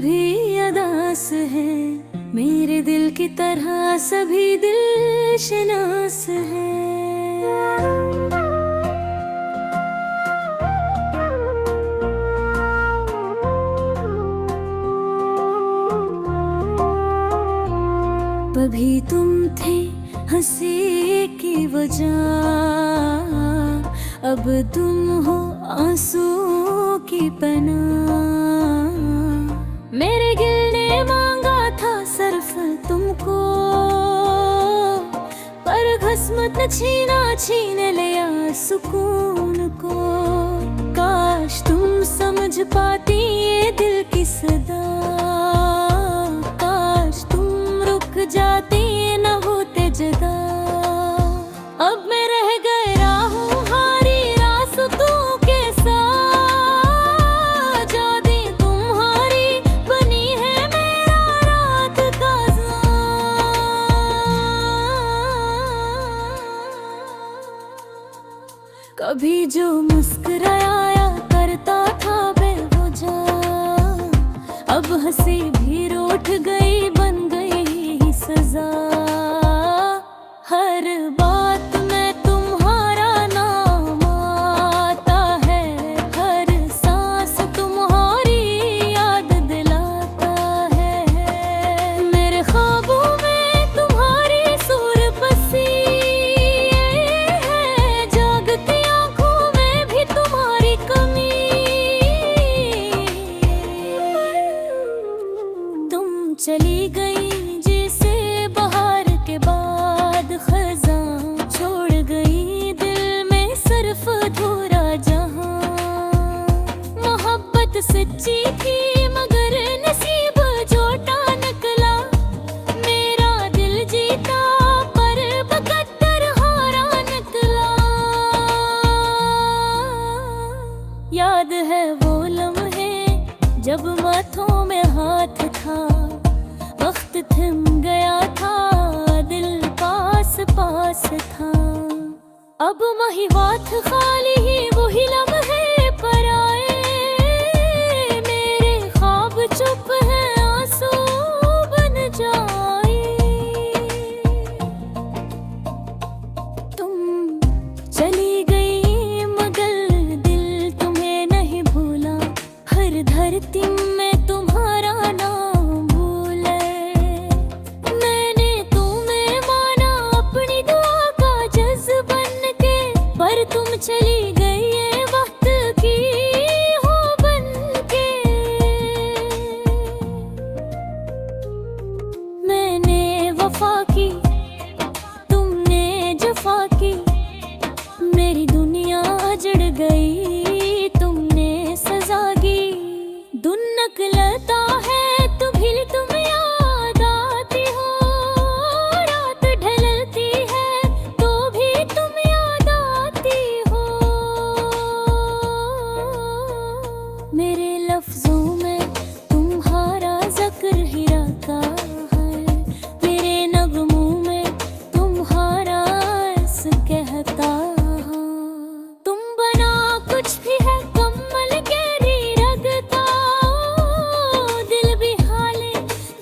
भी अदास है, मेरे दिल की तरह सभी दिल शनास है। कभी तुम थे हंसी की वजह, अब तुम हो आंसू की पनाह। मेरे दिल ने मांगा था सिर्फ तुमको, पर किस्मत ने छीन लिया सुकून को। काश तुम समझ पाती ये दिल की सदा, काश तुम रुक जाती न होते जुदा। अब मैं रह गए राहों हारी रास्तों के साथ, यादें तुम्हारी बनी है मेरा रात का कभी जो मुस्कुराया करता था बेवजह, अब हंसी भी रूठ गई बन गई सजा। हर बात में तुम्हारा नाम आता है, हर सांस तुम्हारी याद दिलाता है। मेरे ख्वाबों में तुम्हारी सूर बसी है, जागती आंखों में भी तुम्हारी कमी। तुम चली गई जैसे बहार के बाद खज़ां, छोड़ गई दिल में सिर्फ अधूरा जहां। मोहब्बत सच्ची थी मगर नसीब झूठा निकला, मेरा दिल जीता पर बकद्दर हारा निकला। याद है वो लम्हे जब माथों में हाथ था, वक्त थम गया था दिल पास पास था। अब महिवात खाली ही वही लम्हे पर आए, मेरे ख्वाब चुप है आंसू बन जाए। तुम चली गई मगर दिल तुम्हें नहीं भूला, हर धरती में तुम्हारा नाम भूले। मैंने तुम्हें माना अपनी दुआ का जज बन के, पर तुम चली गई ये वक्त की हो बन के। मैंने वफा की तुमने जफा की, मेरी दुनिया उजड़ गई तुमने सजा दी। दिन निकलता है तो भी तुम याद आती हो, रात ढलती है तो भी तुम याद आती हो। मेरे लफ्जों में तुम्हारा जिक्र ही रखा है, मेरे नगमों में तुम्हारा इस कहता है। तुम बना कुछ भी है कमल केरी रगता, दिल भी हाले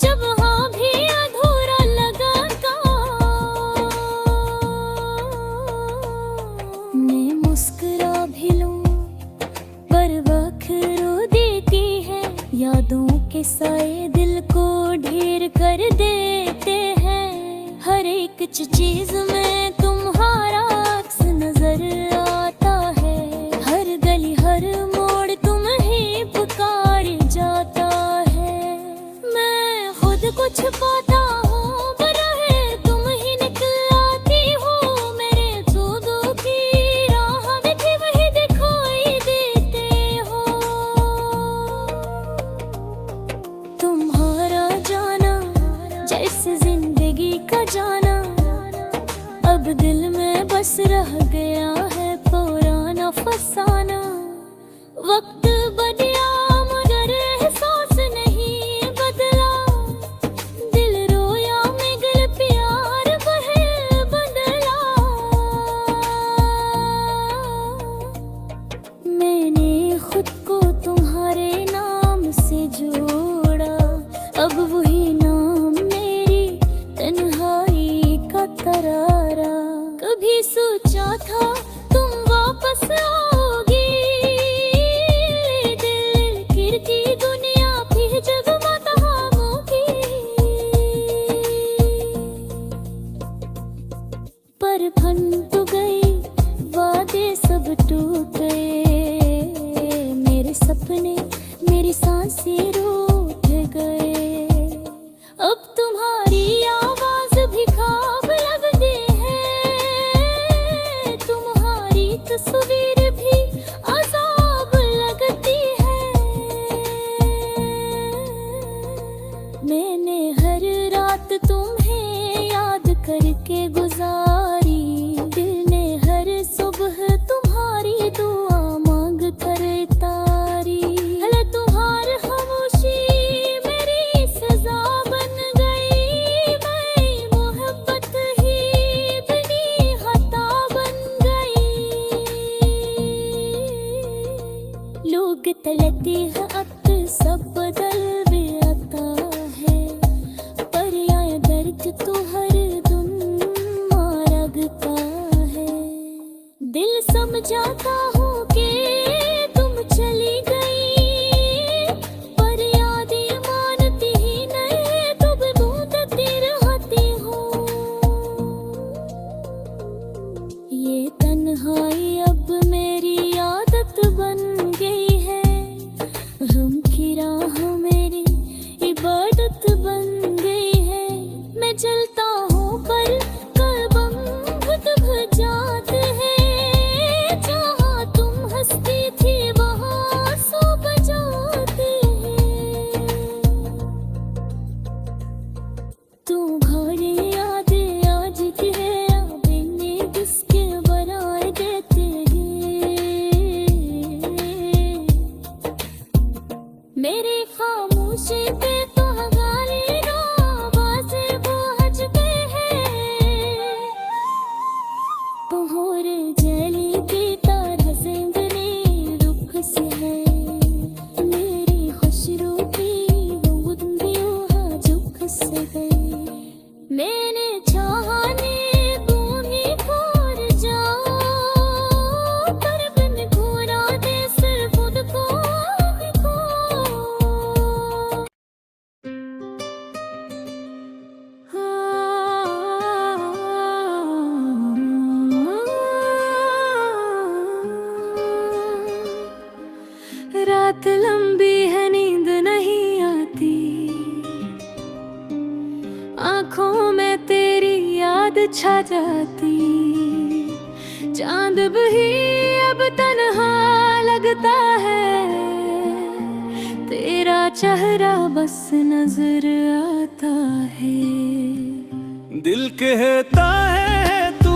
जब हाँ भी अधूरा लगाता। मैं मुस्कुरा भी लूं पर वक्त रो देती है, यादों के साए दिल को ढेर कर देते हैं। हर एक चीज में तुम्हारा अक्स नजर आता है, हर गली हर मोड़ तुम ही पुकार जाता है। मैं खुद को छुपाता हूँ बराहे तुम ही निकल आती हो, मेरे जुदों की राह में भी वही दिखाई देते हो। तुम्हारा जाना जैसे जिंदगी का जाना, अब दिल में बस रह गया है पुराना फसाना। वक्त बदला मगर एहसास नहीं बदला, दिल रोया मिगल प्यार बहे बदला। मैंने खुद को तुम्हारे नाम से जोड़ा, अब वही नाम मेरी तन्हाई का तरारा। कभी सोचा था तुम वापस आओगी, दिल की दुनिया फिर जगमगा होगी। पर फंट गई वादे सब टूट गए, मेरे सपने मेरी सांसें रूठ गए। अब तुम्हारी आवाज भी ख्वाब लगते हैं, तुम्हारी तस्वीर भी अजाब लगती है। मैंने हर रात तुम्हें याद करके गुजारी, दिल ने हर सुबह तुम्हारी दुआ मांग कर तारी। हले तुम्हार खामोशी मेरी सजा बन गई, मैं मोहब्बत ही बनी खता बन गई। लोग तलते हैं अब सब बदल भी आता है, पर आया दर्द तो हर दिन मारगता है। दिल समझाता हूँ कि तुम चली गई, पर यादें मानती ही नहीं, तो भी ढूंढती रहती हूँ। ये तन्हाई अब मेरी आदत बन गई है, गम की राह मेरी इबादत बन गई है। मैं जलता हूँ पर कलबम खुद बुझ जाते हैं, जहाँ तुम हंसती थी वहाँ आंसू बजाते हैं। तुम्हारी यादें आज की है, अब इन्हें किसके बनाए देते हैं। मेरी खामोशी पे तो हमारी आवाज़ें बज गई हैं, तोहर जली की तरह जिंदगी रुख से है। मेरी खुशरूपी बूंदियों हाँ झुक से गई। मैंने चाहने तुम ही खोर जाओ, पर बिन खोरा दे सिर्फ खुद को ही खो। रात लंबी है नींद नहीं आती, आंखों में तेरी याद छा जाती। चांद भी अब तन्हा लगता है, तेरा चेहरा बस नजर आता है। दिल कहता है तू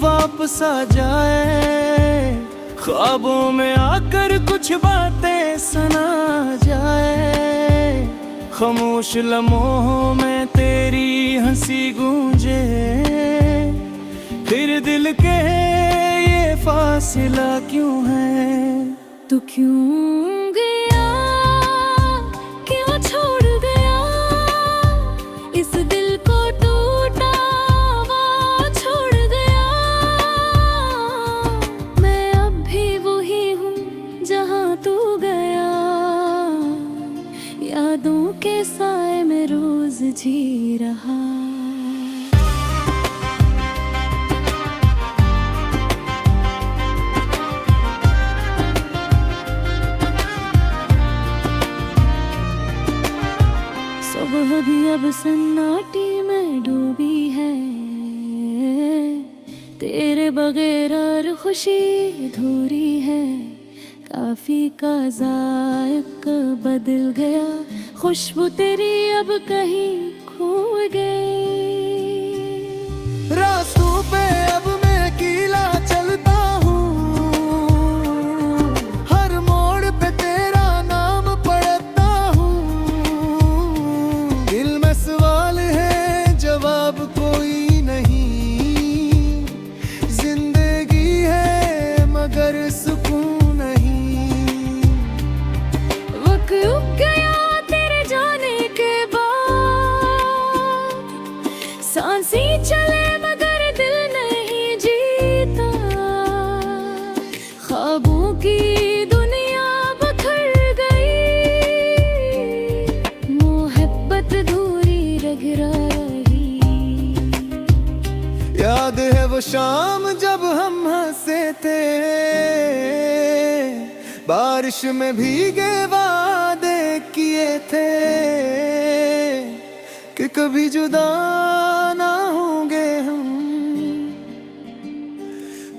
वापस आ जाए, ख्वाबों में आकर कुछ बातें सुना जाए। खामोश लम्हों में तेरी हंसी गूंजे, फिर दिल के ये फासिला क्यों है। तू क्यों गया, क्यों छोड़ गया, इस दिल को टूटा हुआ छोड़ गया। मैं अब भी वही हूँ जहाँ तू गया, यादों के साए में रोज जी रहा। सुबह भी अब सन्नाटे में डूबी है, तेरे बगैर हर खुशी अधूरी है। काफी का जायक बदल गया, खुशबू तेरी अब कहीं खो गई। रास्तों पे अब मैं अकेला चलता हूँ, हर मोड़ पे तेरा नाम पढ़ता हूँ। दिल में सवाल है जवाब कोई नहीं, जिंदगी है मगर सुकून नहीं। वक्त रुक गया तेरे जाने के याद है वो शाम जब हम हंसे थे, बारिश में भीगे वादे किए थे कि कभी जुदा ना होंगे हम।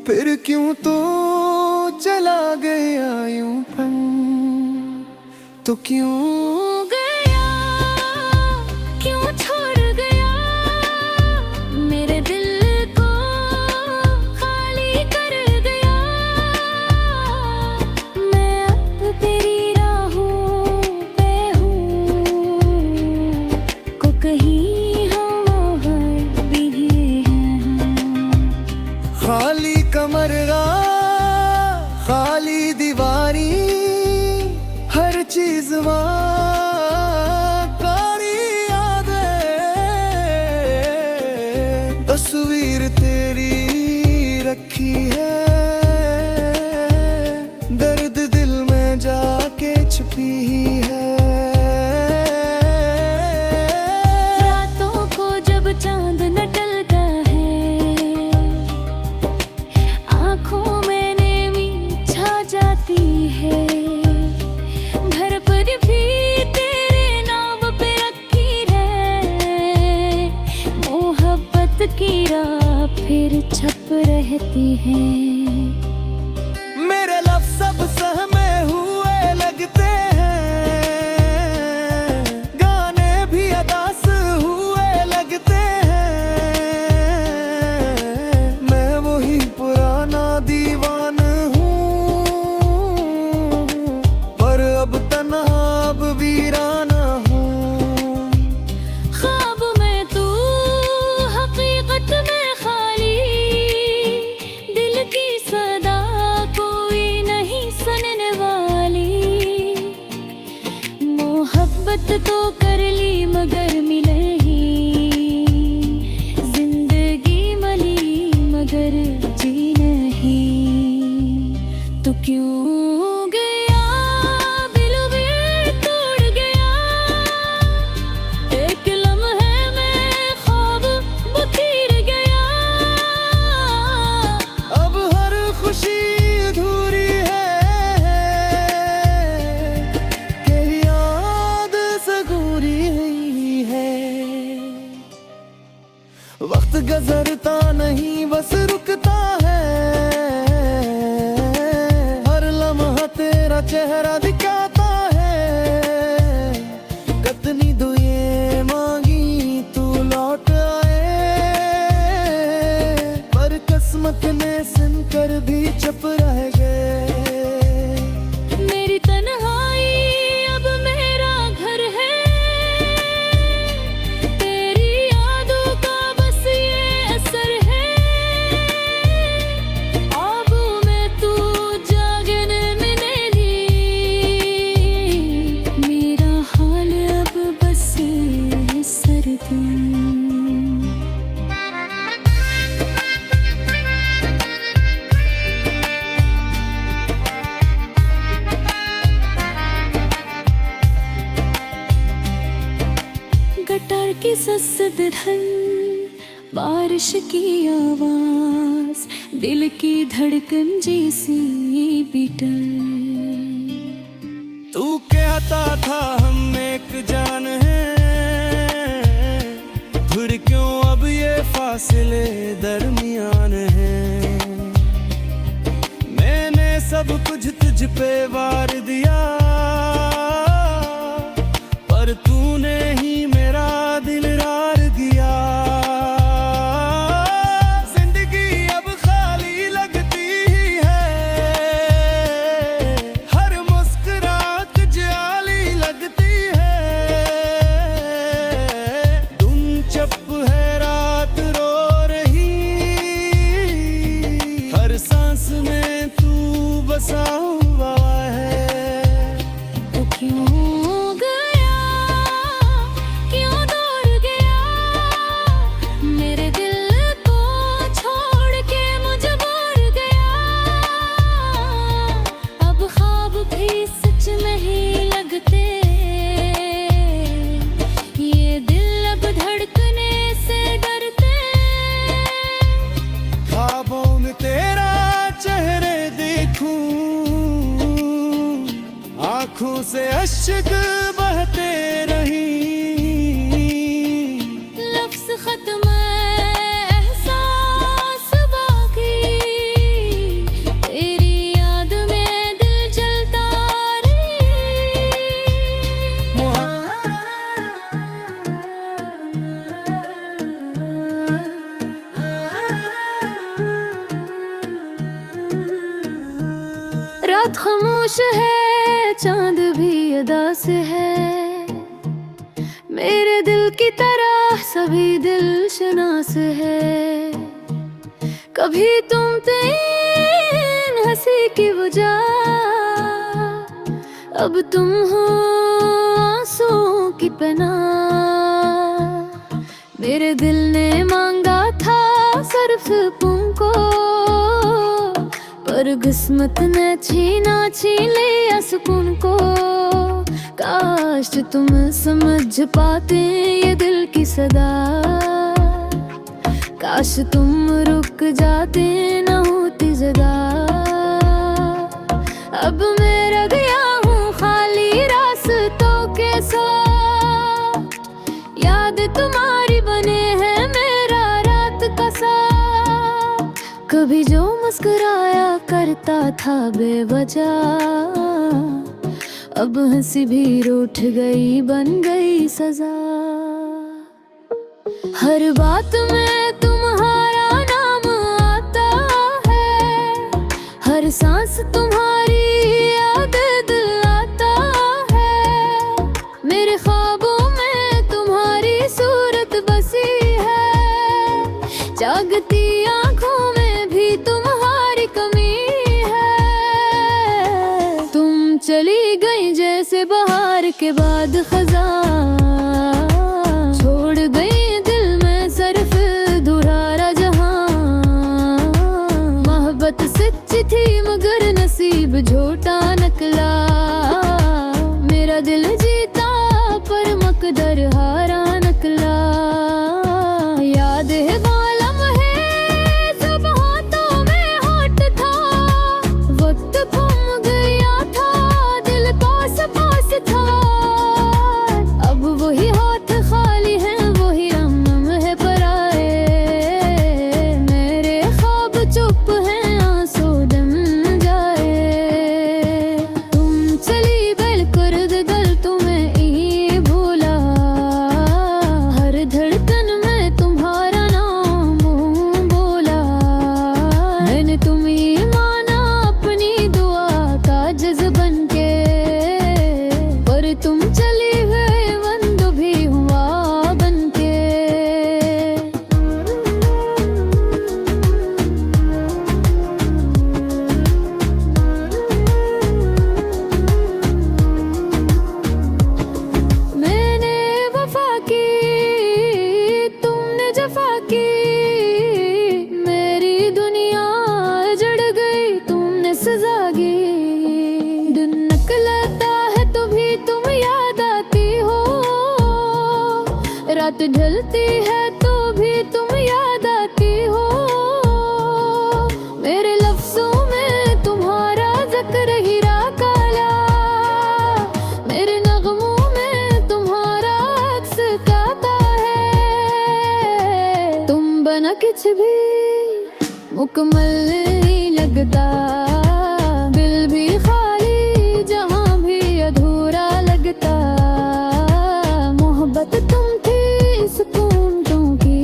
फिर क्यों तो चला गया यूं पन, तो क्यों गया, क्यों छोड़ गया मेरे दिल को खाली कर गया। मैं अब तेरी राहों पे हूँ, को कहीं हम भी हैं। खाली कमरा, खाली दीवारी, हर चीज कारी याद है। तस्वीर तेरी रखी है, दर्द दिल में जाके छुपी है। रातों को जब चांद न टलता है, आँखों में नेमी छा जाती है। घर पर भी तेरे नाम पे रखी है, मोहब्बत की राह फिर छप रहती है। मेरे लफ्ज़ सब सहमे हुए लगते हैं, गाने भी अदास हुए लगते हैं। मैं वही पुराना दीवान हूँ, पर अब तन्हा, अब वीराना हूँ। ख्वाब में तू, हकीकत में खाली, दिल की सदा कोई नहीं सुनने वाली। मोहब्बत तो कर ली मगर मिले ही, जिंदगी मली मगर जी नहीं। तो क्यों गया, दिल भी तोड़ गया। एक लम्हे में ख्वाब बिखर गया। अब हर खुशी अधूरी है, कि याद सगूरी हुई है। वक्त गुजरता नहीं बस रुकता है, हर लम्हा तेरा चेहरा दिखाता है। कितनी दुआएं मांगी तू लौट आए, पर किस्मत ने सुनकर भी चुप रह गए। मेरी तन्हाई अब मेरा घर है, तेरी यादों का बस ये असर है। आबों में तू जागने मिले ली, मेरा हाल अब बस है सर्दी। गटार की ससदन, बारिश की आवाज, दिल की धड़कन जैसी बीटल। तू कहता था हम एक जान हैं, फिर क्यों अब ये फासले दरमियान हैं। मैंने सब कुछ तुझ पे वार दिया, पर तूने ही मेरा दिल रार दिया। जिंदगी अब खाली लगती ही है, हर मुस्कुराहट जाली लगती है। धुन चुप है, रात रो रही, हर सांस में तू बसा हुआ है। तो क्यों गया, क्यों दौड़ गया रात खामोश है, चांद भी अदा से है। मेरे दिल की तरह सभी दिल शनास है। कभी तुम थे इन हंसी की वजह, अब तुम हो आंसुओं की पनाह। मेरे दिल ने मांगा था सिर्फ तुमको, पर किस्मत ने छीन लिया सुकून को। काश तुम समझ पाते ये दिल की सदा, काश तुम रुक जाते न होती जगह। अब मैं रह गया हूँ खाली रास्तों के साथ, याद तुम्हारी बने हैं मेरा रात का साथ। कभी जो मुस्कुराया करता था बेवजह, अब हंसी भी रूठ गई बन गई सजा। हर बात में तुम्हारा नाम आता है, हर सांस तुम्हारी याद दिलाता है। मेरे ख्वाबों में तुम्हारी सूरत बसी है, जागती आंखों में भी तुम्हारी कमी है। तुम चली गई जैसे बहार के बाद खज़ां, छोड़ गई दिल में सिर्फ दुरारा जहां। मोहब्बत सच्ची थी मगर नसीब झूठा निकला। मेरा दिल जीता पर मकदर हारा निकला। याद है बालम है जब हाथों में होठ था, वक्त गुम गया था दिल पास पास था। अब वही हाथ खाली हैं, वही हम है पराए। मेरे ख्वाब चुप हैं, आंसू दम जाए। तुम चली बिलकुल दिल तुम्हें ही भूला, हर धड़कन में तुम्हारा नाम बोला। मैंने तुम्हें माना अपनी दुआ का जज़्ब बनके, पर तुम चली हुए बंद भी हुआ बनके। मैंने वफा की, तुमने जफा की। मेरी दुनिया जड़ गई, तुमने सजा दी। दिन निकलता है तो भी तुम याद आती हो, रात ढलती है तो भी तुम याद आती हो। मेरे लफ्जों में तुम्हारा ज़िक्र हीरा काला, मेरे नगमों में तुम्हारा अक्स गाता है। तुम बना कुछ भी मुकम्मल नहीं लगता, दिल भी खाली जहां भी अधूरा लगता। मोहब्बत तुम थी सुकून की,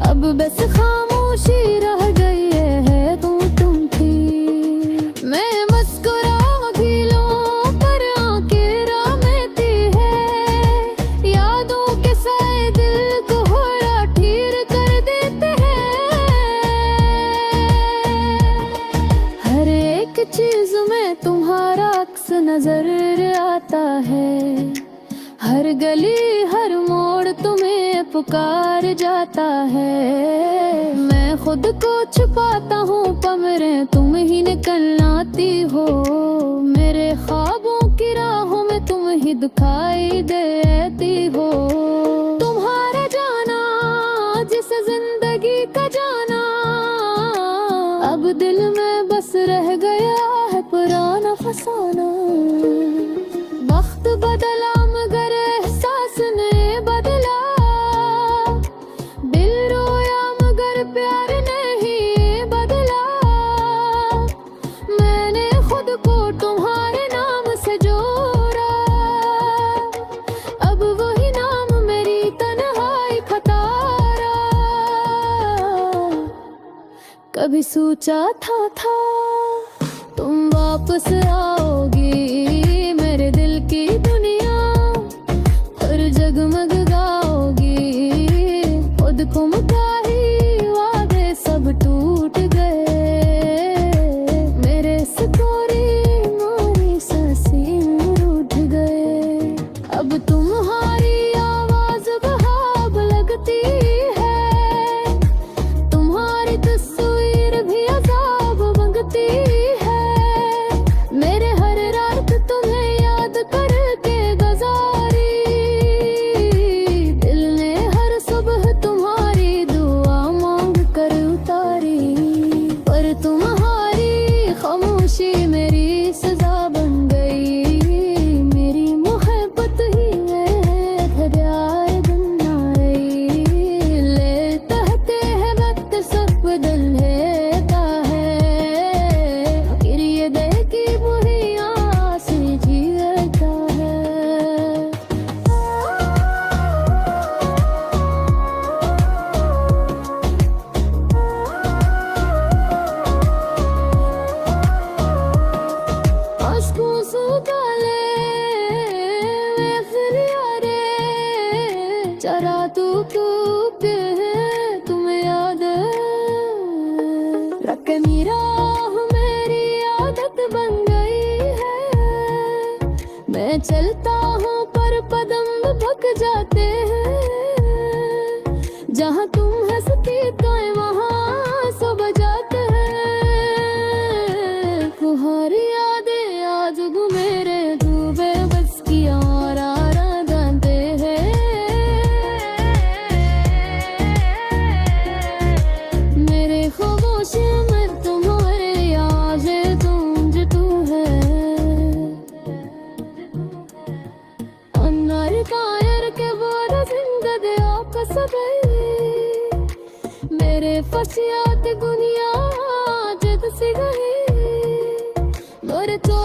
अब बस खामोशी रह गई है तुम थी। मैं मुस्कुरा भी लूं पर आंखें रामेती है, यादों के साए दिल को होड़ा ठीर कर देते हैं। हर एक चीज में तुम्हारा अक्स नजर आता है, हर गली हर मोड़ तुम्हें पुकार जाता है। मैं खुद को छुपाता हूँ पमरे तुम ही निकल आती हो। मेरे ख्वाबों की राहों में तुम ही दिखाई देती हो। तुम्हारा जाना जिस जिंदगी का जाना, अब दिल में बस रह गया है पुराना फसाना। वक्त बदला मगर एहसास ने बदला, दिल रोया मगर प्यार नहीं बदला। मैंने खुद को तुम्हारे नाम से जोड़ा, अब वही नाम मेरी तन्हाई खतारा। कभी सोचा था वापस आओगी मेरे दिल की दुनिया, फिर जगमग गाओगी। खुद को मुकाही वादे सब टूट गए, मेरे सकोरी मोरी सांसें रूठ गए। अब तुम्हारी आवाज बहाव लगती है, तुम्हारी तस्वीर भी अजाब मंगती है। मेरे हर रात तुम्हें याद करके गुजारी, दिल ने हर सुबह तुम्हारी दुआ मांग कर उतारी। पर तुम्हारी खामोशी मेरी सजा बन गई, मेरी मोहब्बत ही है दरियाए बनाई। लेते हैं वक्त सब बदल लेता है, आखिर ये दिल की बुरी आसे जीता है। आंसू सूखा ले मैं फिर यारे, चरा तू कूप के है तुम्हें याद रख मेरा मेरी आदत बन गई है। मैं चलता हूँ पर कदम भक जाते हैं, जहाँ तुम हंसती तो वहाँ सो बजाते हैं। तुम्हारी यादें आज मेरे डूबे बस की और आराधते हैं। मेरे खामोश में तुम्हारे याद तुम तू है। अनर कायर के बोरा जिंदा दे आपस मेरे फसियात गुनिया जद सी गई मोरे तो